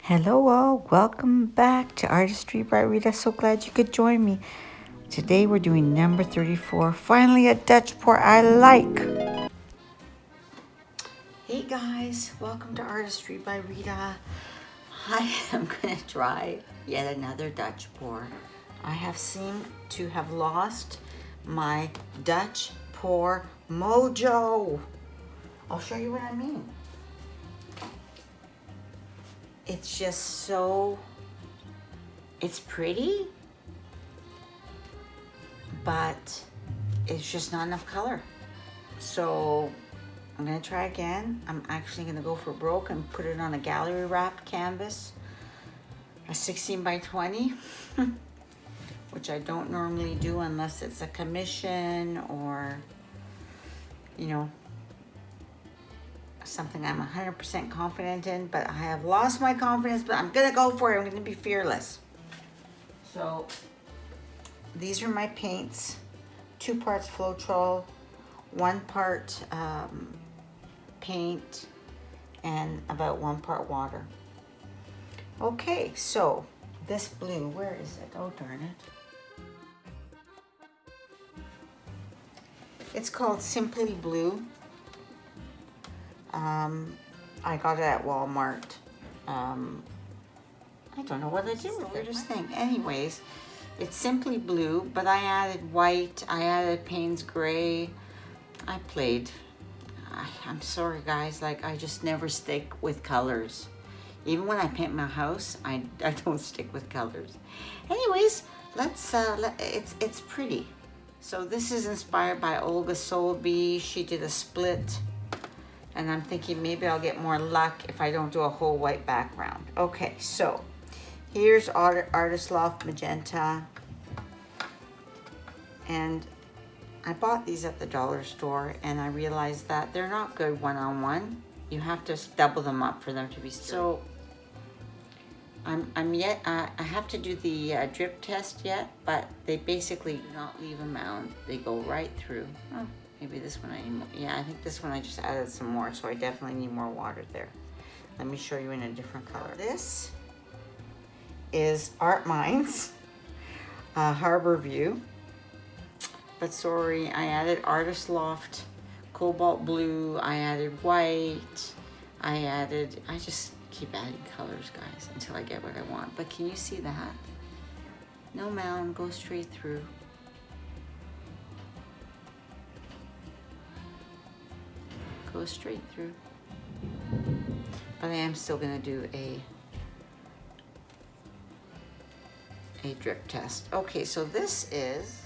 Hello all, welcome back to ArtistRibyRita. So glad you could join me. Today we're doing number 34, finally a Dutch pour I like. Hey guys, welcome to ArtistRibyRita. I am going to try yet another Dutch pour. I have seemed to have lost my Dutch pour mojo. I'll show you what I mean. It's just so, it's pretty, but it's just not enough color. So I'm gonna try again. I'm actually gonna go for broke and put it on a gallery wrap canvas, a 16 by 20, which I don't normally do unless it's a commission or, you know, something I'm 100% confident in, but I have lost my confidence, but I'm gonna go for it. I'm gonna be fearless. So these are my paints, 2 parts floetrol, 1 part paint, and about 1 part water. Okay, so this blue, where is it? Oh, darn it. It's called Simply Blue. I got it at Walmart. I don't know what I did with it. Just think. Anyways, it's Simply Blue, but I added white. I added Payne's Gray. I played. I'm sorry, guys. Like, I just never stick with colors. Even when I paint my house, I don't stick with colors. Anyways, let's. It's pretty. So this is inspired by Olga Solby. She did a split. And I'm thinking maybe I'll get more luck if I don't do a whole white background. Okay, so here's Artist Loft Magenta. And I bought these at the dollar store and I realized that they're not good one-on-one. You have to double them up for them to be sturdy. So I have to do the drip test yet, but they basically do not leave a mound. They go right through. Oh. Maybe this one I need more. Yeah, I think this one I just added some more, so I definitely need more water there. Let me show you in a different color. This is Art Minds Harbor View. But sorry, I added Artist Loft Cobalt Blue. I added white. I just keep adding colors, guys, until I get what I want. But can you see that? No mound, go straight through. Go straight through. But I am still gonna do a drip test. Okay, so this is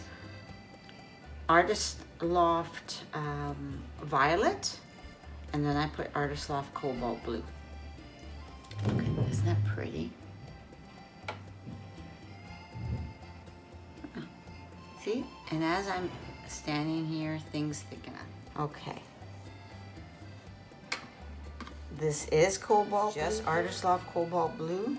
Artist Loft Violet, and then I put Artist Loft Cobalt Blue. Okay, isn't that pretty? See? And as I'm standing here, things thicken up. Okay. This is Cobalt Blue, just Artist Loft Cobalt Blue.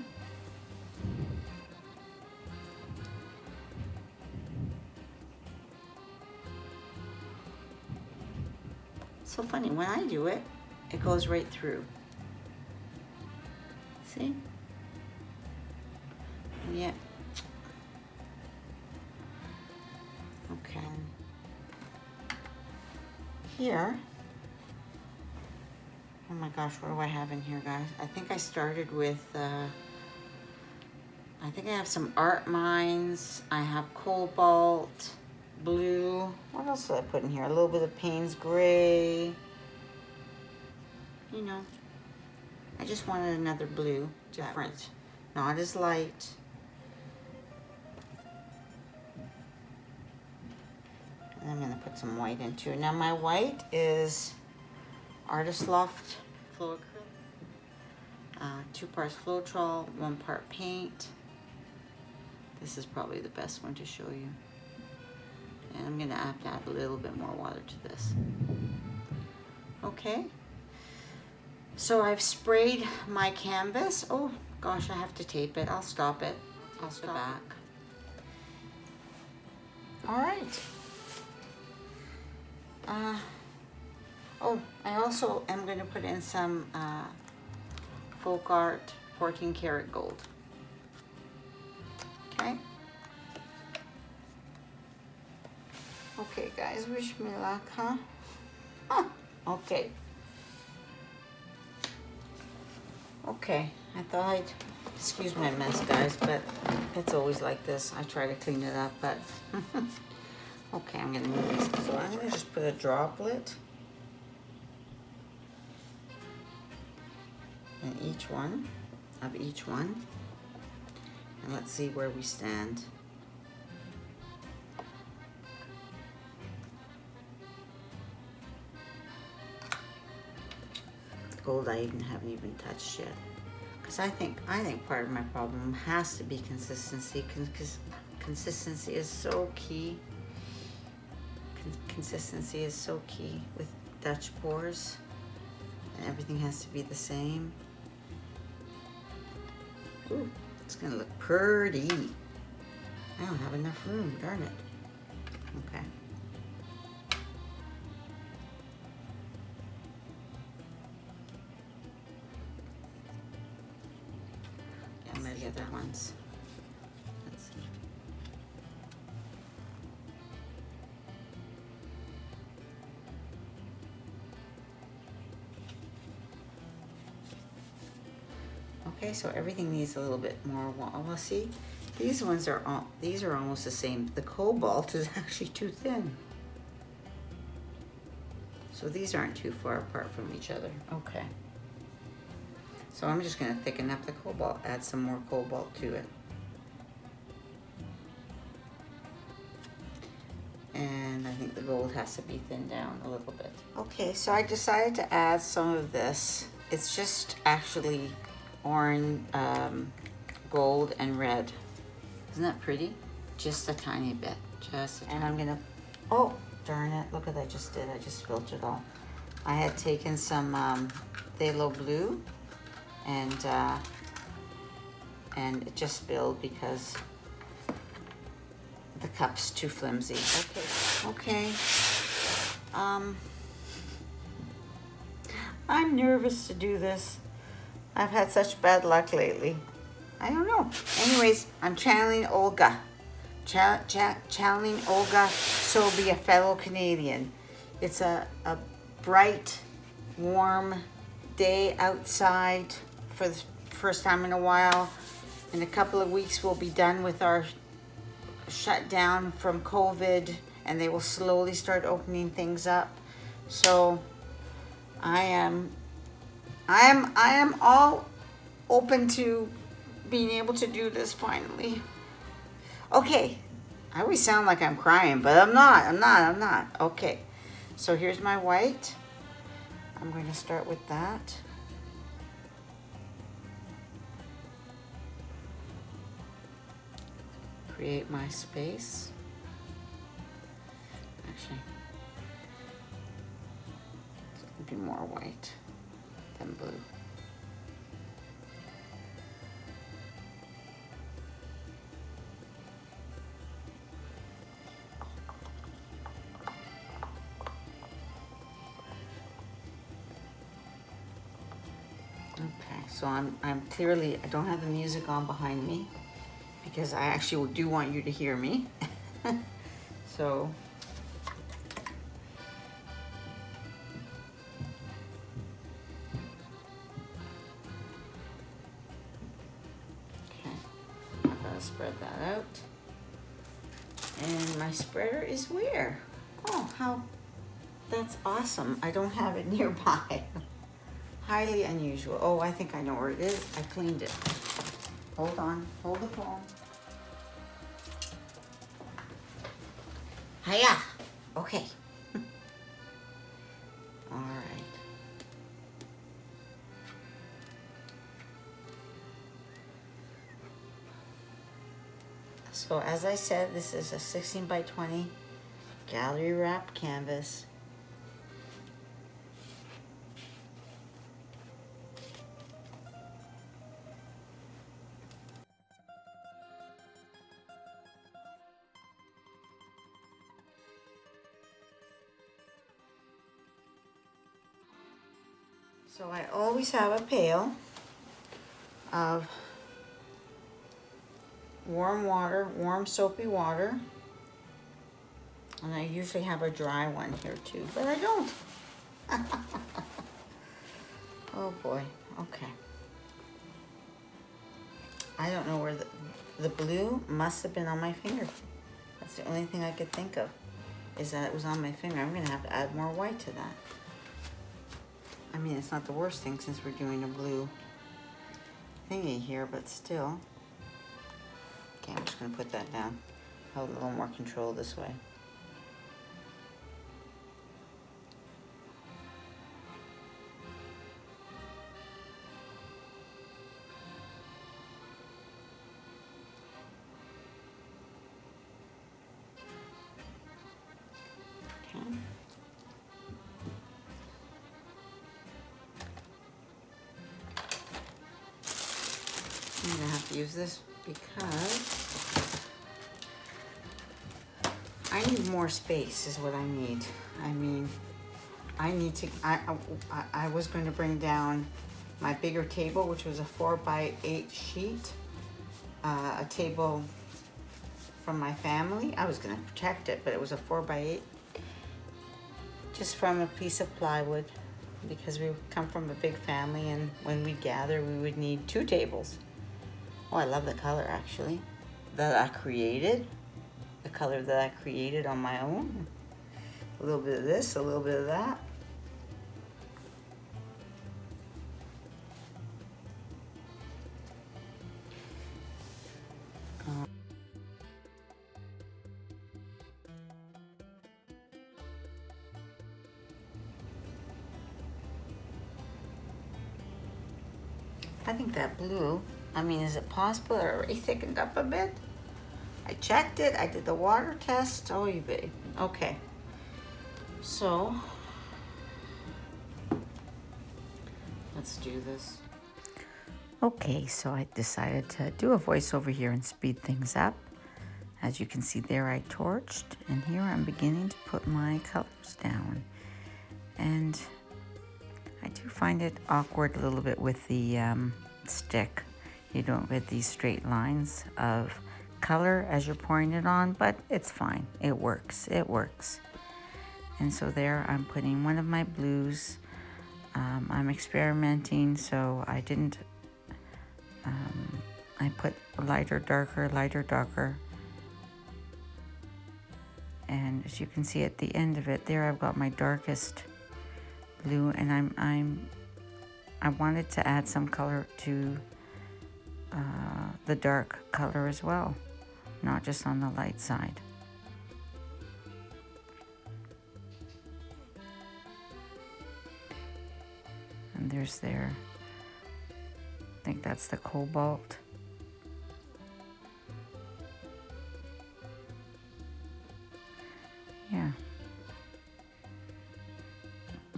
So funny, when I do it, it goes right through. See? Yeah. Okay. Here. Oh my gosh, what do I have in here, guys? I think I started with, I think I have some Art Minds. I have Cobalt Blue. What else did I put in here? A little bit of Payne's Gray. You know, I just wanted another blue, different, not as light. And I'm gonna put some white into it. Now my white is Artist Loft Flow Acrylic, 2 parts floetrol, 1 part paint. This is probably the best one to show you. And I'm gonna have to add a little bit more water to this. Okay. So I've sprayed my canvas. Oh gosh, I have to tape it. I'll stop it. I'll stop back. All right. Oh, I also am going to put in some folk art 14 karat gold. Okay. Okay, guys, wish me luck, huh? Okay. Okay, I thought I'd, excuse my mess, guys, but it's always like this. I try to clean it up, but okay, I'm gonna move these. So I'm gonna just put a droplet in each one, and let's see where we stand. Gold I haven't even touched yet, because I think part of my problem has to be consistency, because consistency is so key. Consistency is so key with Dutch pours, and everything has to be the same. Ooh, it's gonna look pretty. I don't have enough room, darn it. Okay. The other ones. Let's see. Okay, so everything needs a little bit more. Well, see, these ones are these are almost the same. The cobalt is actually too thin. So these aren't too far apart from each other. Okay. So I'm just going to thicken up the cobalt, add some more cobalt to it. And I think the gold has to be thinned down a little bit. Okay, so I decided to add some of this. It's just actually orange, gold and red. Isn't that pretty? Just a tiny bit, and I'm going to, oh, darn it, look what I just did. I just spilled it all. I had taken some phthalo blue, and it just spilled because the cup's too flimsy. Okay. I'm nervous to do this. I've had such bad luck lately. I don't know. Anyways, I'm channeling Olga. Channeling Olga Sobey, a fellow Canadian. It's a bright, warm day outside for the first time in a while. In a couple of weeks, we'll be done with our shutdown from COVID, and they will slowly start opening things up. So I am all open to being able to do this finally. Okay, I always sound like I'm crying, but I'm not. Okay, so here's my white. I'm going to start with that. Create my space. Actually, it's going to be more white than blue. Okay, so I'm clearly, I don't have the music on behind me, because I actually do want you to hear me. So, okay, I'm gonna spread that out. And my spreader is where? Oh, that's awesome. I don't have it nearby. Highly unusual. Oh, I think I know where it is. I cleaned it. Hold on, hold the phone. Hiya. Okay. All right. So as I said, this is a 16 by 20 gallery wrap canvas. So I always have a pail of warm water, warm soapy water. And I usually have a dry one here too, but I don't. Oh boy, okay. I don't know where the blue must have been on my finger. That's the only thing I could think of, is that it was on my finger. I'm gonna have to add more white to that. I mean, it's not the worst thing since we're doing a blue thingy here, but still. Okay, I'm just gonna put that down. Hold a little more control this way. I'm gonna have to use this because I need more space is what I need. I mean, I need to, I was going to bring down my bigger table, which was a 4x8 sheet, a table from my family. I was going to protect it, but it was a 4x8, just from a piece of plywood, because we come from a big family, and when we gather, we would need 2 tables. Oh, I love the color, actually, that I created. The color that I created on my own. A little bit of this, a little bit of that. I think that blue, I mean, is it possible it already thickened up a bit? I checked it, I did the water test. Oh, you babe. Okay. So, let's do this. Okay, so I decided to do a voiceover here and speed things up. As you can see there, I torched, and here I'm beginning to put my colors down. And I do find it awkward a little bit with the stick. You don't get these straight lines of color as you're pouring it on, but it's fine. It works. It works. And so there I'm putting one of my blues. I'm experimenting, so I didn't, I put lighter, darker, lighter, darker. And as you can see at the end of it, there I've got my darkest blue, and I wanted to add some color to the dark color as well, not just on the light side. And there's I think that's the cobalt. Yeah.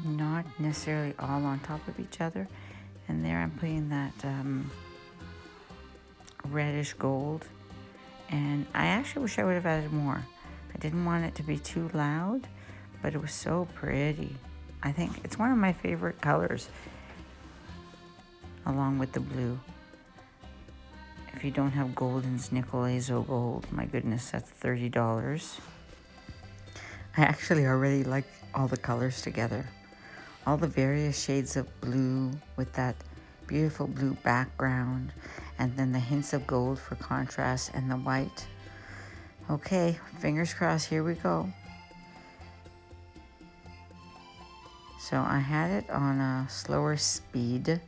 Not necessarily all on top of each other. And there I'm putting that reddish gold. And I actually wish I would have added more. I didn't want it to be too loud, but it was so pretty. I think it's one of my favorite colors, along with the blue. If you don't have Golden's Nickel Azo Gold, my goodness, that's $30. I actually already like all the colors together. All the various shades of blue with that beautiful blue background, and then the hints of gold for contrast and the white. Okay, fingers crossed, here we go. So I had it on a slower speed,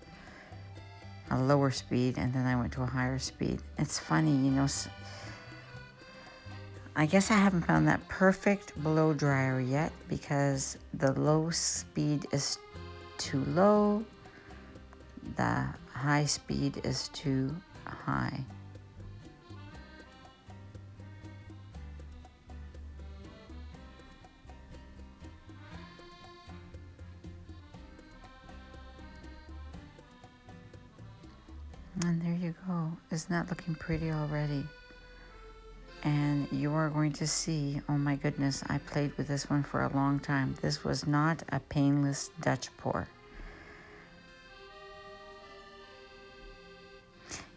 a lower speed, and then I went to a higher speed. It's funny, you know, I guess I haven't found that perfect blow dryer yet, because the low speed is too low, the high speed is too high. And there you go. Isn't that looking pretty already? And you are going to see, oh my goodness, I played with this one for a long time. This was not a painless Dutch pour.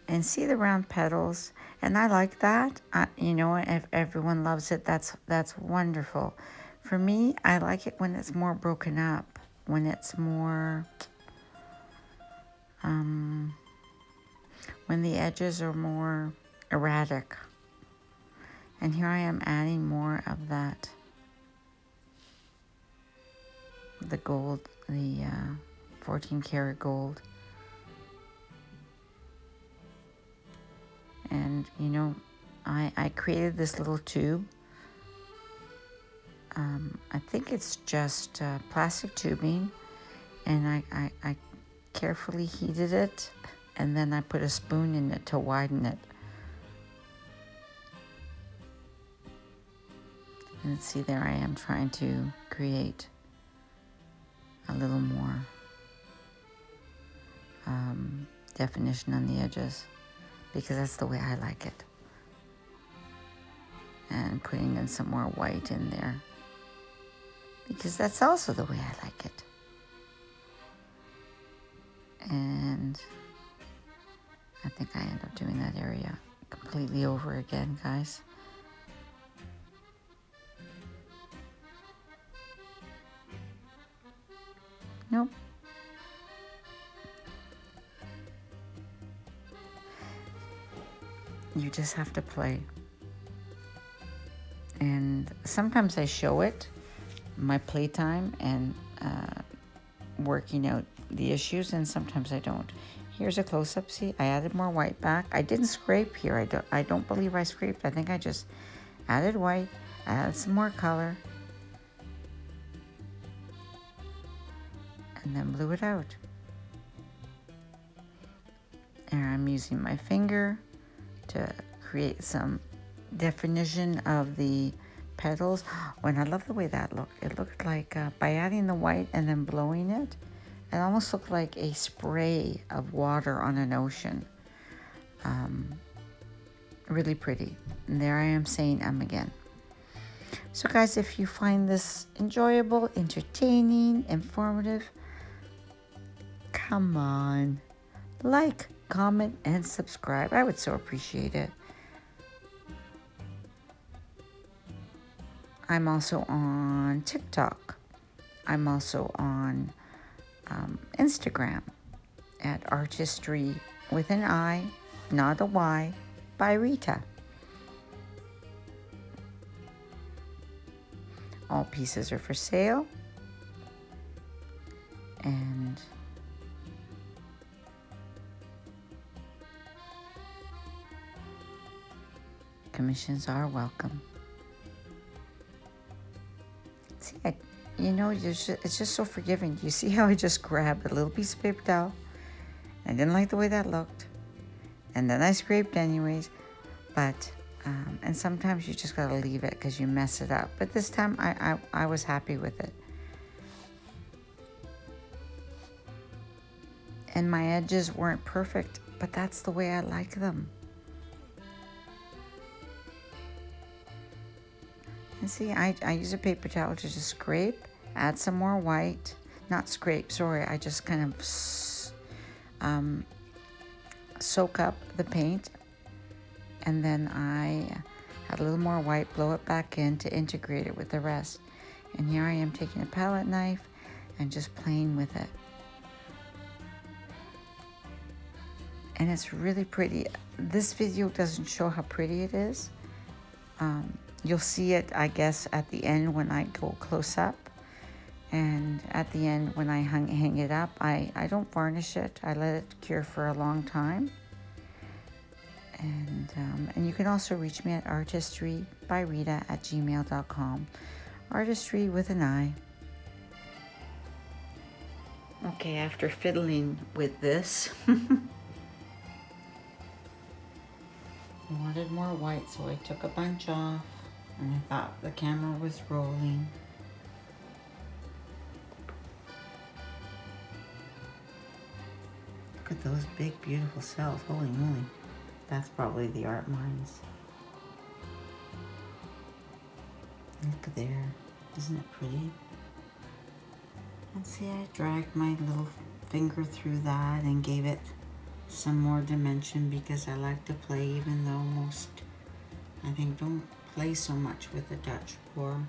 And see the round petals, and I like that. You know, if everyone loves it, that's wonderful. For me, I like it when it's more broken up, when it's more, when the edges are more erratic. And here I am adding more of that, the gold, the 14 karat gold. And you know, I created this little tube. I think it's just plastic tubing, and I carefully heated it, and then I put a spoon in it to widen it. And see, there I am trying to create a little more definition on the edges, because that's the way I like it. And putting in some more white in there, because that's also the way I like it. And I think I end up doing that area completely over again, guys. Nope. You just have to play. And sometimes I show it, my playtime, and working out the issues, and sometimes I don't. Here's a close-up. See, I added more white back. I didn't scrape here. I don't believe I scraped. I think I just added white, added some more color, and then blew it out. And I'm using my finger to create some definition of the petals. Oh, and I love the way that looked. It looked like, by adding the white and then blowing it, it almost looked like a spray of water on an ocean. Really pretty. And there I am saying again. So guys, if you find this enjoyable, entertaining, informative, come on, like, comment, and subscribe. I would so appreciate it. I'm also on TikTok. I'm also on Instagram at Artistry with an I, not a Y, by Rita. All pieces are for sale. And commissions are welcome. See, you know, it's just so forgiving. You see how I just grabbed a little piece of paper towel? I didn't like the way that looked. And then I scraped anyways. But, and sometimes you just gotta leave it because you mess it up. But this time I was happy with it. And my edges weren't perfect, but that's the way I like them. And see, I use a paper towel to just scrape, add some more white. Not scrape, sorry, I just kind of soak up the paint. And then I add a little more white, blow it back in to integrate it with the rest. And here I am taking a palette knife and just playing with it. And it's really pretty. This video doesn't show how pretty it is. You'll see it, I guess, at the end when I go close up. And at the end when I hang it up, I don't varnish it. I let it cure for a long time. And you can also reach me at ArtistRibyRita@gmail.com. Artistry with an I. Okay, after fiddling with this, I wanted more white, so I took a bunch off, and I thought the camera was rolling. Look at those big, beautiful cells. Holy moly. That's probably the art mines. Look there. Isn't it pretty? And see, I dragged my little finger through that and gave it some more dimension because I like to play, even though most, I think, don't play so much with the Dutch pour.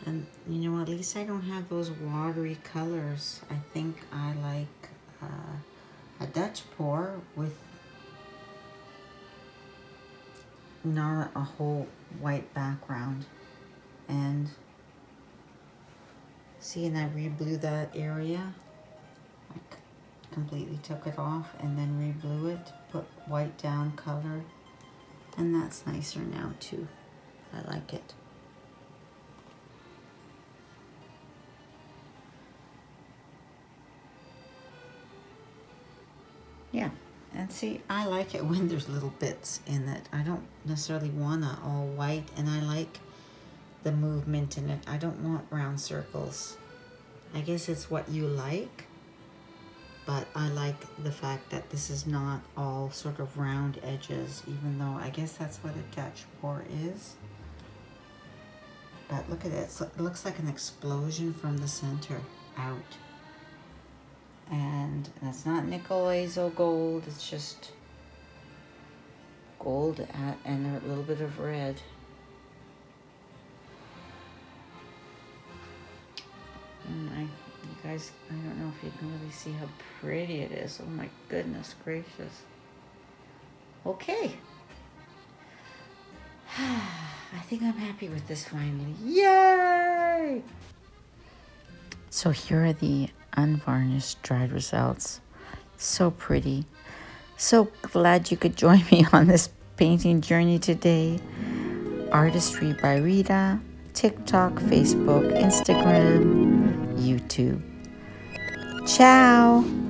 And you know, at least I don't have those watery colors. I think I like a Dutch pour with not a whole white background. And see, and I re-blew that area. I completely took it off and then re-blew it, put white down colored. And that's nicer now too. I like it. Yeah, and see, I like it when there's little bits in it. I don't necessarily want it all white, and I like the movement in it. I don't want round circles. I guess it's what you like, but I like the fact that this is not all sort of round edges, even though I guess that's what a Dutch pour is. But look at it, it looks like an explosion from the center out. And that's not nickel azo gold, it's just gold and a little bit of red. And you guys, I don't know if you can really see how pretty it is. Oh my goodness gracious. Okay. I think I'm happy with this finally. Yay! So here are the unvarnished dried results. So pretty. So glad you could join me on this painting journey today. ArtistRibyRita, TikTok, Facebook, Instagram, YouTube. Ciao!